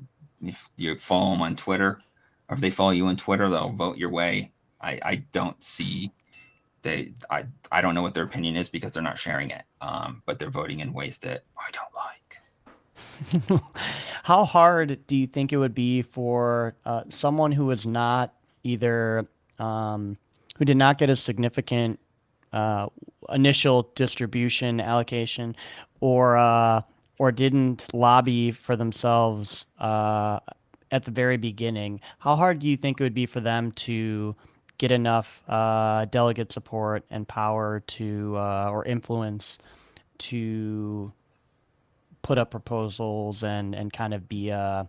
follow them on Twitter, or if they follow you on Twitter, they'll vote your way. I don't see I don't know what their opinion is because they're not sharing it. But they're voting in ways that I don't like. How hard do you think it would be for someone who was not either who did not get a significant initial distribution allocation, or didn't lobby for themselves at the very beginning? How hard do you think it would be for them to get enough delegate support and power to or influence to put up proposals and kind of be a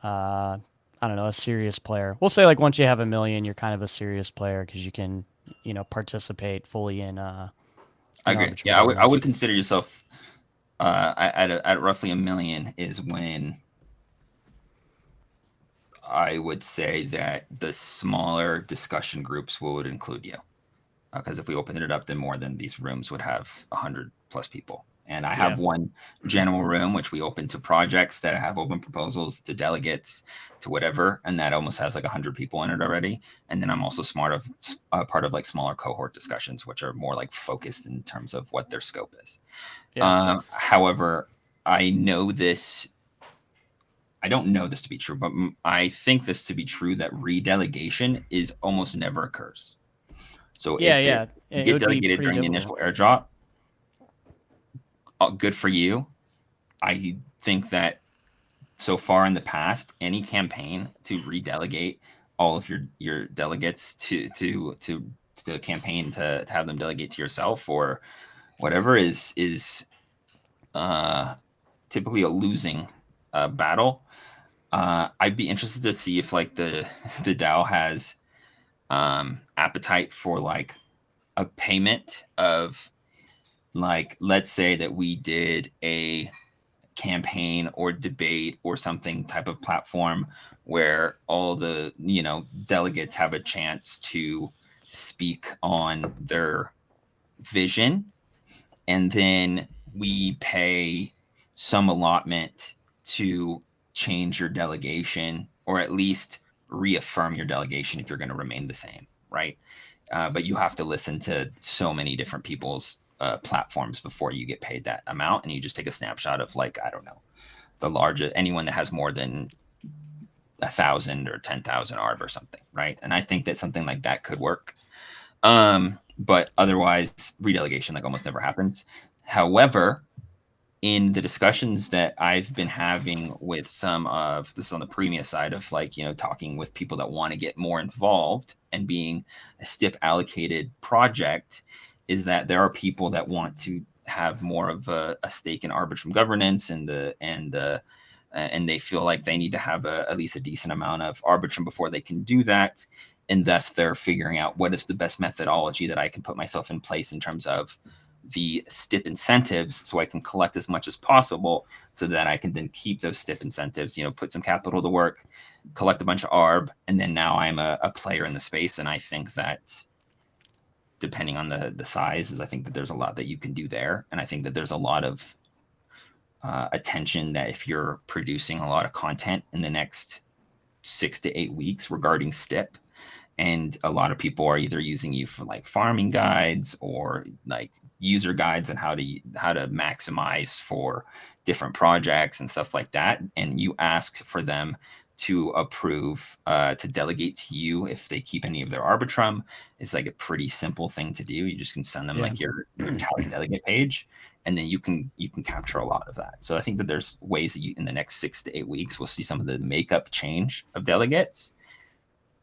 I don't know, a serious player. We'll say like once you have 1 million, you're kind of a serious player because you can, participate fully in I agree. Arbitrum Yeah, I would governance. consider yourself at roughly 1 million is when I would say that the smaller discussion groups would include you. Because if we opened it up, then more than these rooms would have 100+ people. And I have Yeah. one general room, which we open to projects that have open proposals, to delegates, to whatever. And that almost has like 100 people in it already. And then I'm also part of like smaller cohort discussions, which are more like focused in terms of what their scope is. Yeah. However, I don't know this to be true, but I think this to be true, that redelegation is almost never occurs. So Yeah, if yeah. you It get would be delegated pretty during the difficult. initial airdrop, good for you. I think that so far in the past, any campaign to redelegate all of your delegates to campaign to have them delegate to yourself or whatever is typically a losing battle. I'd be interested to see if like the DAO has appetite for like a payment of, like, let's say that we did a campaign or debate or something type of platform where all the delegates have a chance to speak on their vision, and then we pay some allotment to change your delegation, or at least reaffirm your delegation if you're going to remain the same, right? But you have to listen to so many different people's platforms before you get paid that amount, and you just take a snapshot of, like, I don't know, the largest, anyone that has more than 1,000 or 10,000 ARB or something, right? And I think that something like that could work. But otherwise, redelegation like almost never happens. However, in the discussions that I've been having with some of this on the premium side of, like, talking with people that want to get more involved and being a STIP allocated project, is that there are people that want to have more of a stake in Arbitrum governance and they feel like they need to have at least a decent amount of Arbitrum before they can do that. And thus they're figuring out what is the best methodology that I can put myself in place in terms of the STIP incentives, so I can collect as much as possible so that I can then keep those STIP incentives, put some capital to work, collect a bunch of ARB, and then now I'm a player in the space. And I think that depending on the size, I think that there's a lot that you can do there. And I think that there's a lot of attention that if you're producing a lot of content in the next 6 to 8 weeks regarding STIP, and a lot of people are either using you for like farming guides or like user guides on how to maximize for different projects and stuff like that, and you ask for them to approve to delegate to you if they keep any of their Arbitrum, it's like a pretty simple thing to do. You just can send them like your tally delegate page, and then you can capture a lot of that. So I think that there's ways that in the next 6 to 8 weeks we'll see some of the makeup change of delegates.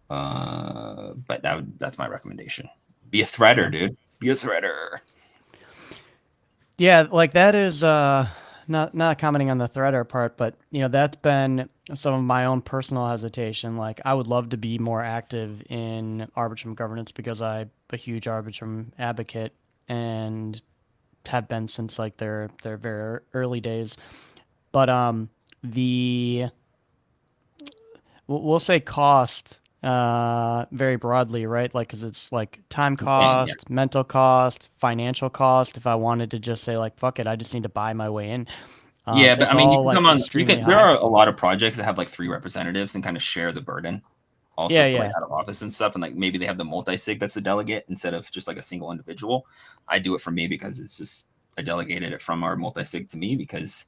But that's my recommendation. Be a threader, dude. Be a threader. Yeah, like that is not commenting on the threader part, but that's been some of my own personal hesitation. Like, I would love to be more active in Arbitrum governance because I'm a huge Arbitrum advocate and have been since like their very early days. But we'll say cost very broadly, right? Like, because it's like time cost, mental cost, financial cost. If I wanted to just say like, fuck it, I just need to buy my way in. Yeah, but I mean, you can come on. There are a lot of projects that have like 3 representatives and kind of share the burden. Also, like out of office and stuff, and like maybe they have the multi-sig that's a delegate instead of just like a single individual. I do it for me because it's just, I delegated it from our multi-sig to me because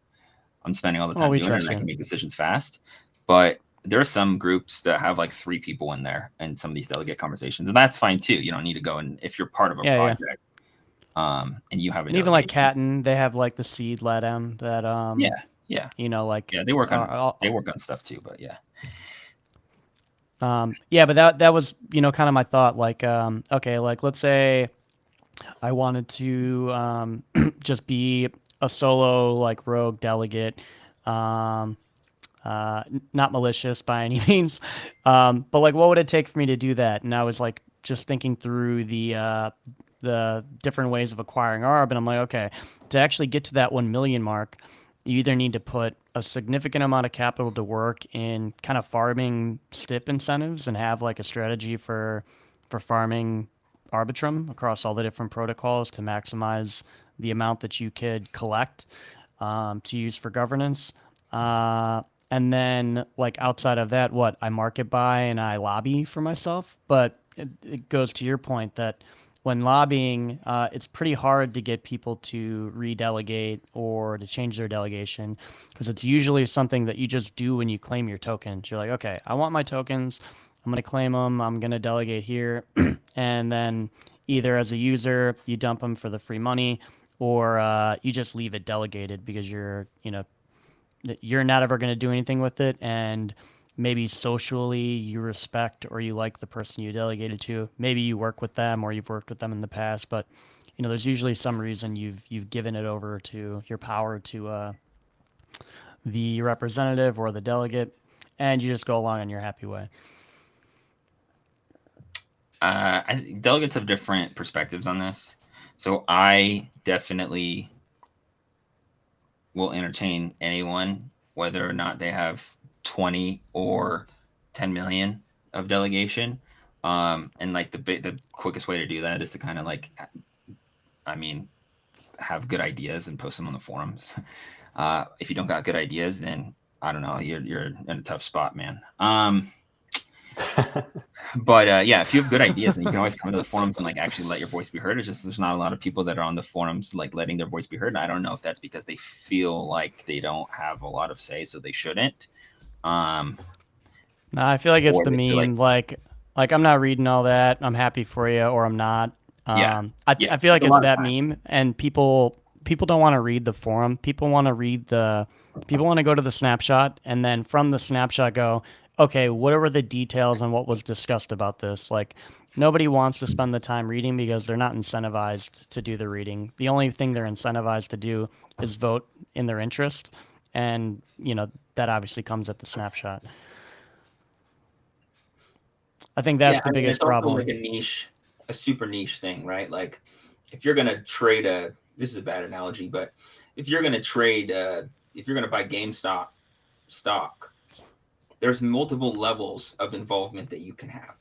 I'm spending all the time doing it and I can make decisions fast. But there are some groups that have like 3 people in there and some of these delegate conversations, and that's fine too. You don't need to go, and if you're part of a project, and you have and even like Catton, they have like the seed let them that they work on stuff too, but but that was kind of my thought, like okay, like let's say I wanted to just be a solo like rogue delegate. Um, Not malicious by any means, but like, what would it take for me to do that? And I was like, just thinking through the different ways of acquiring ARB, and I'm like, okay, to actually get to that 1 million mark, you either need to put a significant amount of capital to work in kind of farming STIP incentives and have like a strategy for farming Arbitrum across all the different protocols to maximize the amount that you could collect to use for governance. And then, like outside of that, what I market buy and I lobby for myself. But it goes to your point that when lobbying, it's pretty hard to get people to redelegate or to change their delegation because it's usually something that you just do when you claim your tokens. You're like, okay, I want my tokens. I'm going to claim them. I'm going to delegate here. And then either as a user, you dump them for the free money or you just leave it delegated because you're not ever going to do anything with it, and maybe socially you respect or you like the person you delegated to. Maybe you work with them or you've worked with them in the past, but there's usually some reason you've given it over to your power to the representative or the delegate, and you just go along in your happy way. Delegates have different perspectives on this, so I definitely will entertain anyone, whether or not they have 20 or 10 million of delegation. And like the quickest way to do that is to kind of like, have good ideas and post them on the forums. If you don't got good ideas, then I don't know, you're in a tough spot, man. But yeah, if you have good ideas, then you can always come to the forums and like actually let your voice be heard. It's just there's not a lot of people that are on the forums like letting their voice be heard. And I don't know if that's because they feel like they don't have a lot of say, so they shouldn't. No, I feel like it's the meme. Like I'm not reading all that. I'm happy for you, or I'm not. Yeah. I feel like it's that meme, and people don't want to read the forum. People want to go to the snapshot, and then from the snapshot go, okay, what were the details on what was discussed about this? Like, nobody wants to spend the time reading because they're not incentivized to do the reading. The only thing they're incentivized to do is vote in their interest, and that obviously comes at the snapshot. I think that's the biggest problem. Like a super niche thing, right? Like, if you're gonna trade this is a bad analogy, but if you're gonna trade, if you're gonna buy GameStop stock, there's multiple levels of involvement that you can have.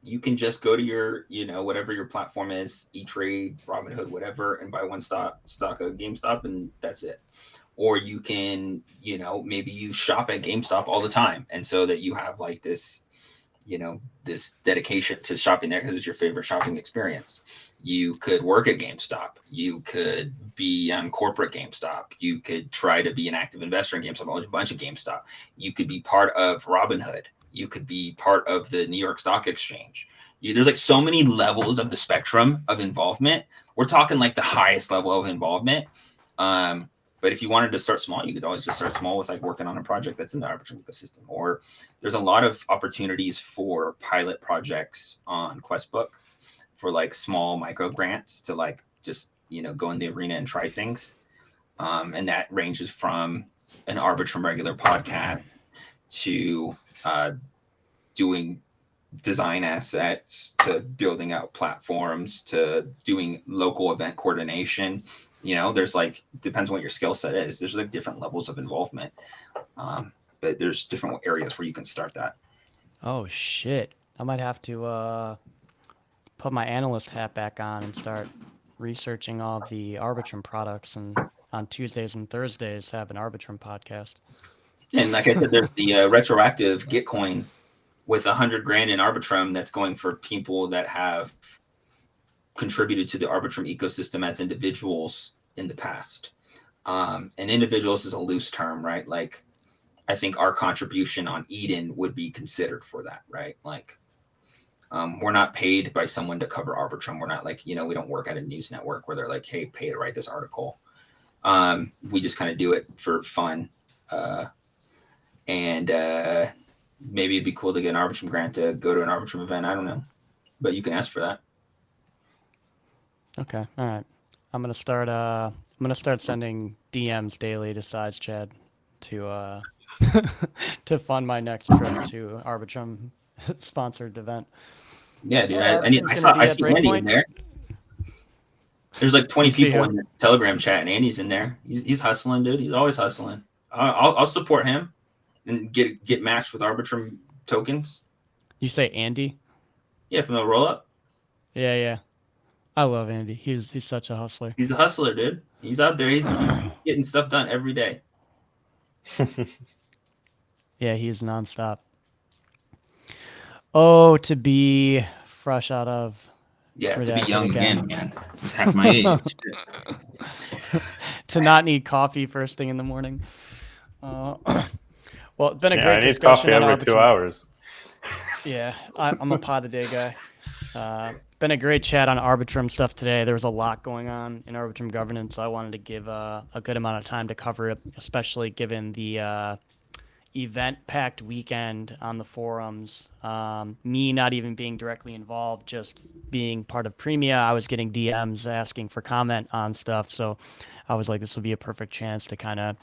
You can just go to your, whatever your platform is, E-Trade, Robinhood, whatever, and buy one stock of GameStop, and that's it. Or you can, maybe you shop at GameStop all the time, and so that you have like this, this dedication to shopping there because it's your favorite shopping experience. You could work at GameStop. You could be on corporate GameStop. You could try to be an active investor in GameStop, a bunch of GameStop. You could be part of Robinhood. You could be part of the New York Stock Exchange. There's like so many levels of the spectrum of involvement. We're talking like the highest level of involvement. But if you wanted to start small, you could always just start small with like working on a project that's in the Arbitrum ecosystem. Or there's a lot of opportunities for pilot projects on Questbook for like small micro grants to like just, go in the arena and try things. And that ranges from an Arbitrum regular podcast to doing design assets to building out platforms to doing local event coordination. There's like, depends on what your skill set is. There's like different levels of involvement. But there's different areas where you can start that. Oh, shit. I might have to put my analyst hat back on and start researching all of the Arbitrum products, and on Tuesdays and Thursdays have an Arbitrum podcast. And like I said, there's the retroactive Gitcoin with $100 grand in Arbitrum that's going for people that have contributed to the Arbitrum ecosystem as individuals in the past. And individuals is a loose term, right? Like, I think our contribution on Eden would be considered for that, right? Like, we're not paid by someone to cover Arbitrum. We're not like, we don't work at a news network where they're like, hey, pay to write this article. We just kind of do it for fun. And maybe it'd be cool to get an Arbitrum grant to go to an Arbitrum event. I don't know, but you can ask for that. Okay. All right. I'm going to start gonna start sending DMs daily to Size Chad to to fund my next trip to Arbitrum sponsored event. Yeah, dude. Oh, I Arbitrum's gonna be I at see Andy in Breakpoint. there. There's like 20 You see people who? in the Telegram chat, and Andy's in there. He's hustling, dude. He's always hustling. I'll support him and get matched with Arbitrum tokens. You say Andy? Yeah, from the roll up. Yeah, yeah. I love Andy. He's such a hustler. He's a hustler, dude. He's out there. He's getting stuff done every day. Yeah, he's nonstop. Oh, to be fresh out of Yeah, to be redacted young again, again. man. Half my age. To not need coffee first thing in the morning. Well, it's been a Yeah, great I need discussion coffee on every 2 Arbitrum. hours. Yeah, I'm a pod a day guy. Been a great chat on Arbitrum stuff today. There was a lot going on in Arbitrum governance, so I wanted to give a good amount of time to cover it, especially given the event-packed weekend on the forums. Me not even being directly involved, just being part of Premia, I was getting DMs asking for comment on stuff, so I was like, this will be a perfect chance to kind of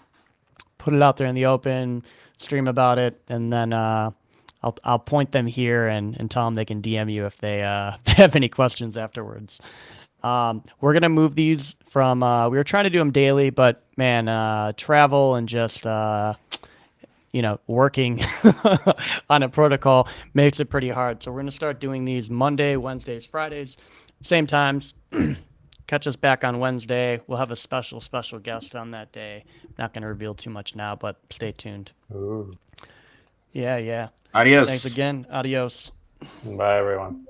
put it out there in the open, stream about it, and then I'll point them here and tell them they can DM you if they have any questions afterwards. We're gonna move these from we were trying to do them daily, but man, travel and just working on a protocol makes it pretty hard. So we're gonna start doing these Monday, Wednesdays, Fridays, same times. Catch us back on Wednesday. We'll have a special guest on that day. Not going to reveal too much now, but stay tuned. Ooh. Yeah. Adios. Thanks again. Adios. Bye, everyone.